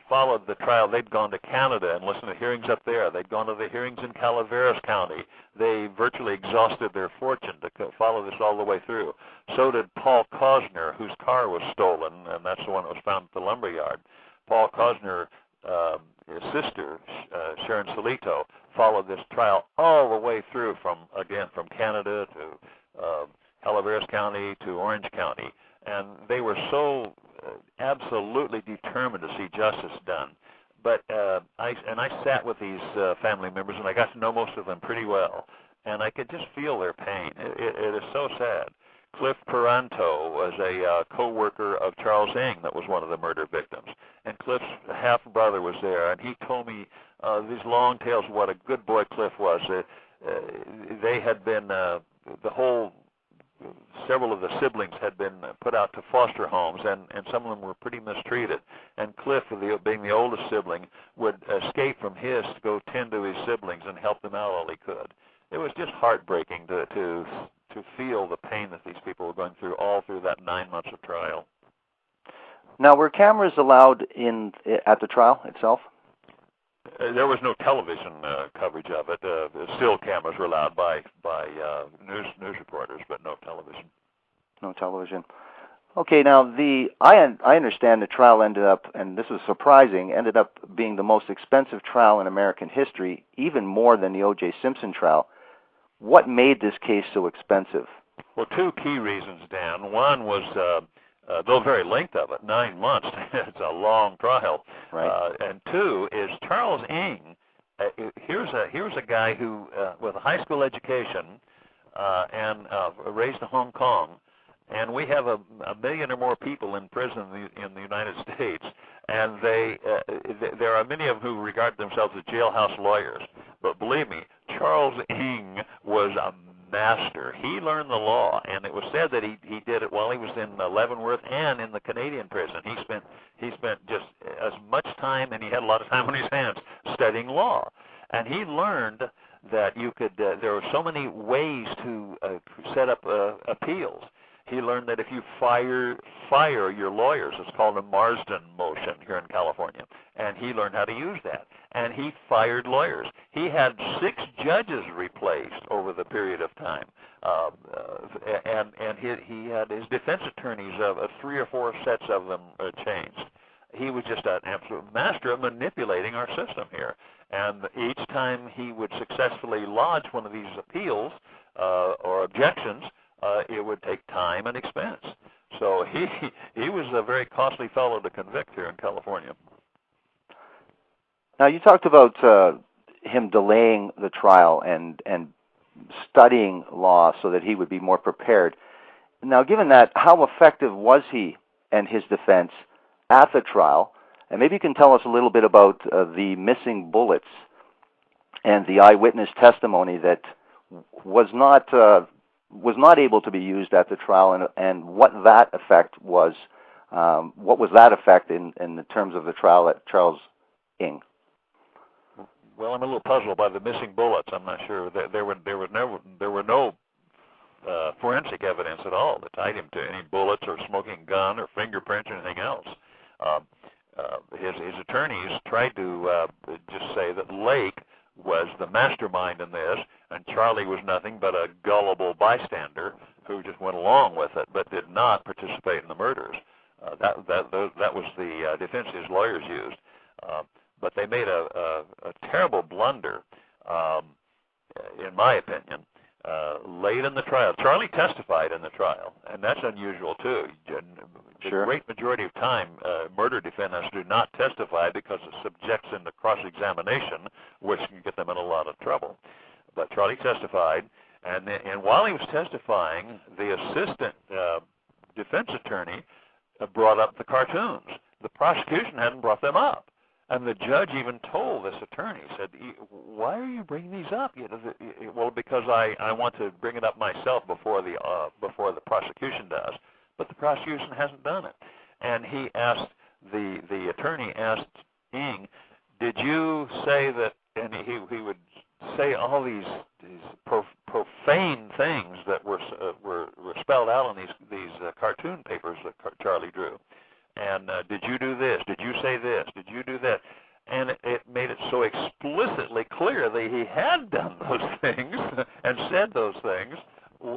followed the trial. They'd gone to Canada and listened to hearings up there. They'd gone to the hearings in Calaveras County. They virtually exhausted their fortune to follow this all the way through. So did Paul Cosner, whose car was stolen, and that's the one that was found at the lumberyard. Paul Cosner sister, Sharon Solito, followed this trial all the way through from Canada to Calaveras County to Orange County. And they were so absolutely determined to see justice done. But I sat with these family members, and I got to know most of them pretty well. And I could just feel their pain. It is so sad. Cliff Peranto was a co-worker of Charles Ng that was one of the murder victims. And Cliff's half-brother was there, and he told me these long tales of what a good boy Cliff was. They had been, several of the siblings had been put out to foster homes, and some of them were pretty mistreated. And Cliff, being the oldest sibling, would escape from his to go tend to his siblings and help them out all he could. It was just heartbreaking to feel the pain that these people were going through all through that 9 months of trial. Now, were cameras allowed at the trial itself? There was no television coverage of it. Still cameras were allowed by news reporters, but no television. No television. Okay, now I understand the trial ended up, and this was surprising, ended up being the most expensive trial in American history, even more than the O.J. Simpson trial. What made this case so expensive? Well, two key reasons, Dan. One was the very length of it, 9 months. It's a long trial. Right. And two is Charles Ng. Here's a guy who, with a high school education and raised in Hong Kong, and we have a million or more people in prison in the United States, and there are many of them who regard themselves as jailhouse lawyers. But believe me, Charles Ng was a master. He learned the law, and it was said that he did it while he was in Leavenworth and in the Canadian prison. He spent just as much time, and he had a lot of time on his hands studying law. And he learned that you could. There were so many ways to set up appeals. He learned that if you fire your lawyers, it's called a Marsden motion here in California, and he learned how to use that. And he fired lawyers. He had 6 judges replaced over the period of time, and he had his defense attorneys 3 or 4 sets of them changed. He was just an absolute master of manipulating our system here. And each time he would successfully lodge one of these appeals or objections, it would take time and expense. So he was a very costly fellow to convict here in California. Now, you talked about him delaying the trial and studying law so that he would be more prepared. Now, given that, how effective was he and his defense at the trial? And maybe you can tell us a little bit about the missing bullets and the eyewitness testimony that was not able to be used at the trial, and what that effect was. What was that effect in the terms of the trial at Charles Ng? Well, I'm a little puzzled by the missing bullets. I'm not sure that there were no forensic evidence at all that tied him to any bullets or smoking gun or fingerprints or anything else. His attorneys tried to just say that Lake was the mastermind in this, and Charlie was nothing but a gullible bystander who just went along with it, but did not participate in the murders. That was the defense his lawyers used. But they made a terrible blunder, in my opinion, late in the trial. Charlie testified in the trial, and that's unusual too. The great majority of time, murder defendants do not testify because it subjects them to cross-examination, which can get them in a lot of trouble. But Charlie testified, and while he was testifying, the assistant defense attorney brought up the cartoons. The prosecution hadn't brought them up. And the judge even told this attorney, said, "Why are you bringing these up?" Well, because I want to bring it up myself before the prosecution does. But the prosecution hasn't done it. And he asked, the attorney asked Ng, "Did you say that?" And he would say all these profane things that were spelled out on these cartoon papers that Charlie drew. And did you do this? Did you say this? Did you do that? And it made it so explicitly clear that he had done those things and said those things,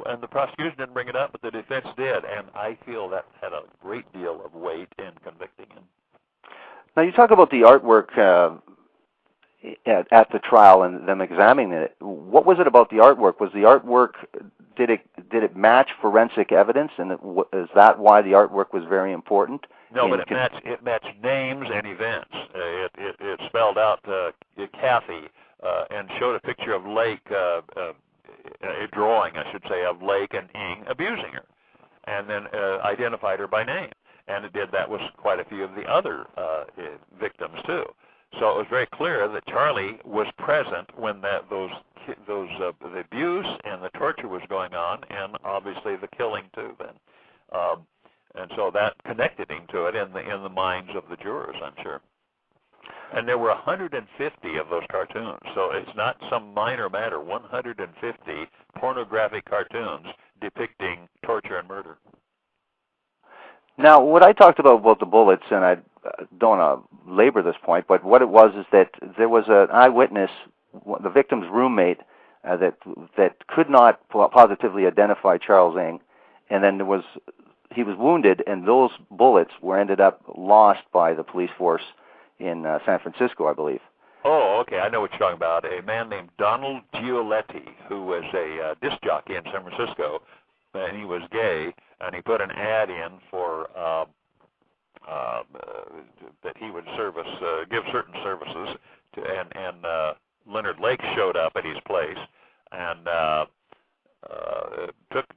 and the prosecution didn't bring it up, but the defense did, and I feel that had a great deal of weight in convicting him. Now, you talk about the artwork at the trial and them examining it. What was it about the artwork? Was the artwork, did it match forensic evidence, and is that why the artwork was very important? No, but it matched names and events. It spelled out Kathy and showed a picture of Lake, a drawing, I should say, of Lake and Ing abusing her, and then identified her by name. And it did that with quite a few of the other victims too. So it was very clear that Charlie was present when the abuse and the torture was going on, and obviously the killing too. Then, and so that connected him to it in the minds of the jurors, I'm sure. And there were 150 of those cartoons, so it's not some minor matter. 150 pornographic cartoons depicting torture and murder. Now, what I talked about the bullets, and I don't want to labor this point, but what it was is that there was an eyewitness, the victim's roommate, that could not positively identify Charles Ing, and then he was wounded, and those bullets were ended up lost by the police force in San Francisco, I believe. Oh, okay. I know what you're talking about. A man named Donald Gioletti, who was a disc jockey in San Francisco, and he was gay, and he put an ad in for that he would give certain services to, and Leonard Lake showed up at his place and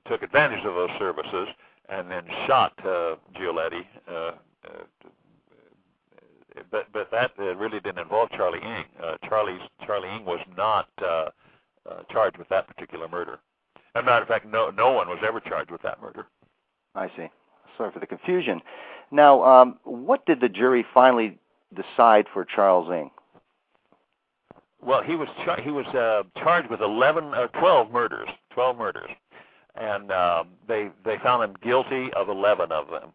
took advantage of those services, and then shot Gioletti. But that really didn't involve Charlie Ing. Charlie Ing was not charged with that particular murder. As a matter of fact, no one was ever charged with that murder. I see. Sorry for the confusion. Now, what did the jury finally decide for Charles Ing? Well, he was charged with 12 murders. 12 murders, and they found him guilty of 11 of them.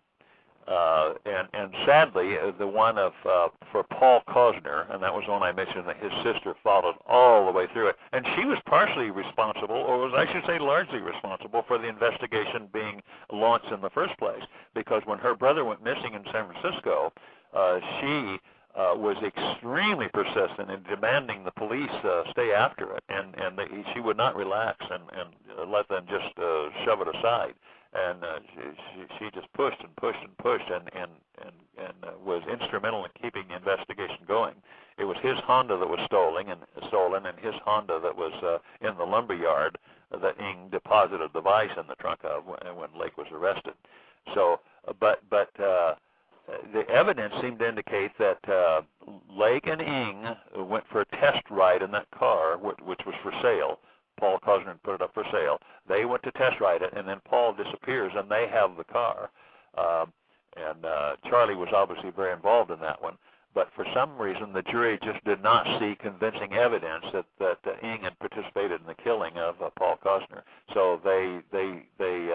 And sadly, the one for Paul Cosner, and that was one I mentioned, that his sister followed all the way through it, and she was partially responsible, or was, I should say, largely responsible for the investigation being launched in the first place, because when her brother went missing in San Francisco, she was extremely persistent in demanding the police stay after it, and she would not relax and let them just shove it aside. And she just pushed and pushed and pushed, and was instrumental in keeping the investigation going. It was his Honda that was stolen, and his Honda that was in the lumber yard that Ing deposited a device in the trunk of when Lake was arrested. So, but the evidence seemed to indicate that Lake and Ing went for a test ride in that car, which was for sale. Paul Cosner put it up for sale. They went to test ride it, and then Paul disappears, and they have the car. And Charlie was obviously very involved in that one. But for some reason, the jury just did not see convincing evidence that Ing had participated in the killing of Paul Cosner. So they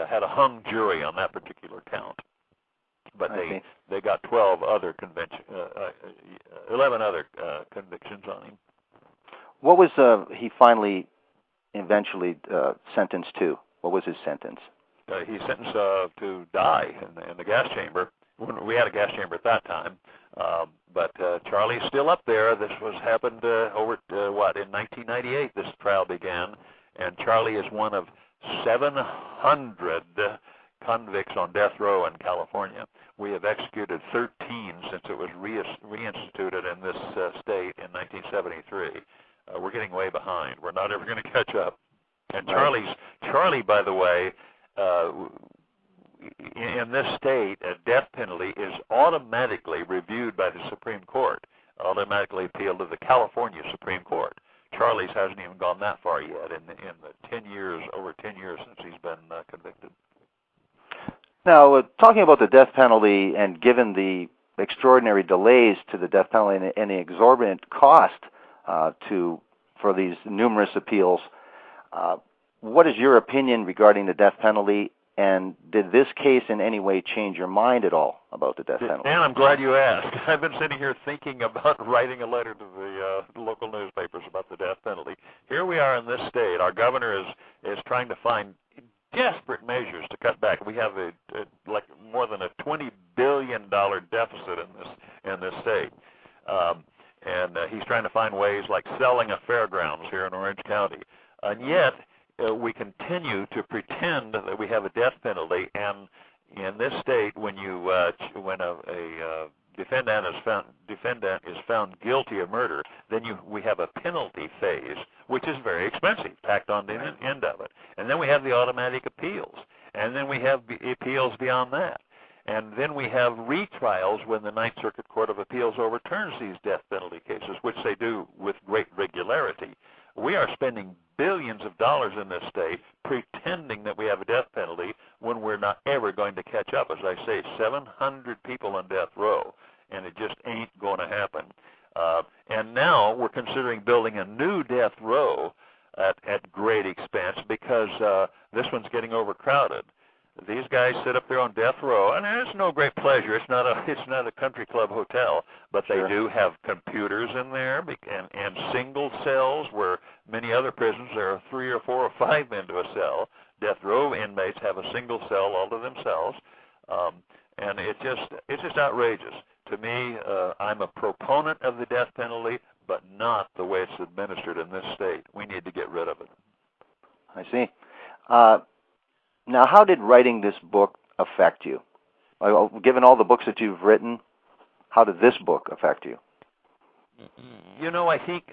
had a hung jury on that particular count. But they got 11 other convictions on him. What was he finally eventually sentenced to? What was his sentence? He's sentenced to die in the gas chamber. We had a gas chamber at that time, but Charlie's still up there. This happened in 1998. This trial began, and Charlie is one of 700 convicts on death row in California. We have executed 13 since it was reinstituted in this state in 1973. We're getting way behind. We're not ever going to catch up. And Charlie, by the way, in this state, a death penalty is automatically reviewed by the Supreme Court, automatically appealed to the California Supreme Court. Charlie's hasn't even gone that far yet in the over 10 years since he's been convicted. Now, talking about the death penalty, and given the extraordinary delays to the death penalty and the exorbitant cost for these numerous appeals, what is your opinion regarding the death penalty, and did this case in any way change your mind at all about the death penalty? Dan, I'm glad you asked. I've been sitting here thinking about writing a letter to the local newspapers about the death penalty. Here we are in this state. Our governor is trying to find desperate measures to cut back. We have like more than a $20 billion deficit in in this state. And he's trying to find ways like selling a fairgrounds here in Orange County. And yet, we continue to pretend that we have a death penalty. And in this state, when a defendant is found guilty of murder, then we have a penalty phase, which is very expensive, tacked on the end of it. And then we have the automatic appeals. And then we have appeals beyond that. And then we have retrials when the Ninth Circuit Court of Appeals overturns these death penalty cases, which they do with great regularity. We are spending billions of dollars in this state pretending that we have a death penalty when we're not ever going to catch up. As I say, 700 people on death row, and it just ain't going to happen. And now we're considering building a new death row at great expense because this one's getting overcrowded. These guys sit up there on death row, and it's no great pleasure. It's not a country club hotel, but they do have computers in there and single cells where many other prisons there are 3 or 4 or 5 men to a cell. Death row inmates have a single cell all to themselves, and it's just outrageous. To me, I'm a proponent of the death penalty, but not the way it's administered in this state. We need to get rid of it. I see. Now, how did writing this book affect you? Given all the books that you've written, how did this book affect you? You know, I think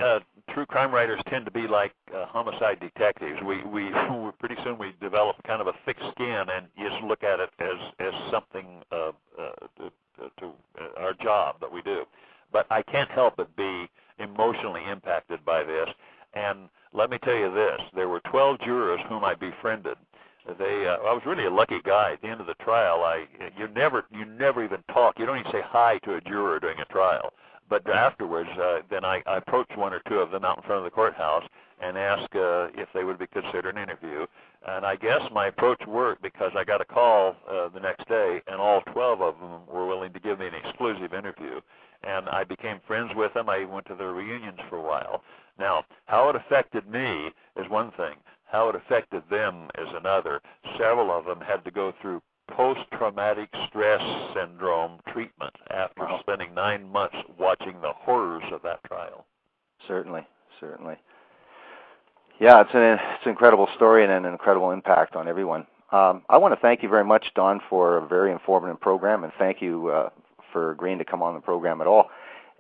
true crime writers tend to be like homicide detectives. We pretty soon we develop kind of a thick skin and just look at it as something to our job that we do. But I can't help but be emotionally impacted by this. And let me tell you this: there were 12 jurors whom I befriended. I was really a lucky guy. At the end of the trial, you never even talk. You don't even say hi to a juror during a trial. But afterwards, then I approached 1 or 2 of them out in front of the courthouse and asked if they would be considered an interview. And I guess my approach worked because I got a call the next day, and all 12 of them were willing to give me an exclusive interview. And I became friends with them. I went to their reunions for a while. Now, how it affected me is one thing. How it affected them is another. Several of them had to go through post-traumatic stress syndrome treatment after spending 9 months watching the horrors of that trial. Certainly. Yeah, it's an incredible story and an incredible impact on everyone. I want to thank you very much, Don, for a very informative program, and thank you for agreeing to come on the program at all.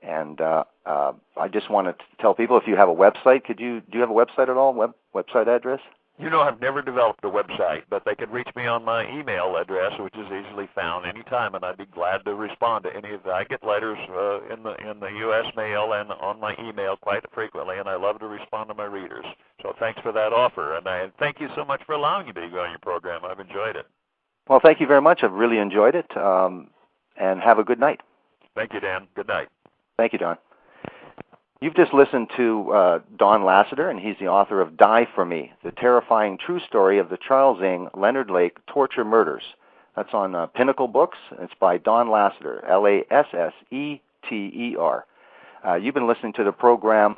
And I just wanted to tell people, if you have a website, do you have a website at all, website address? You know, I've never developed a website, but they could reach me on my email address, which is easily found anytime, and I'd be glad to respond to any of that. I get letters in the U.S. mail and on my email quite frequently, and I love to respond to my readers. So thanks for that offer, and thank you so much for allowing me to go on your program. I've enjoyed it. Well, thank you very much. I've really enjoyed it, and have a good night. Thank you, Dan. Good night. Thank you, Don. You've just listened to Don Lasseter, and he's the author of Die For Me, the terrifying true story of the Charles Ng Leonard Lake torture murders. That's on Pinnacle Books. It's by Don Lasseter, Lasseter. You've been listening to the program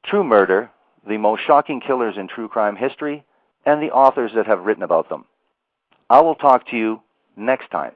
True Murder, the most shocking killers in true crime history, and the authors that have written about them. I will talk to you next time.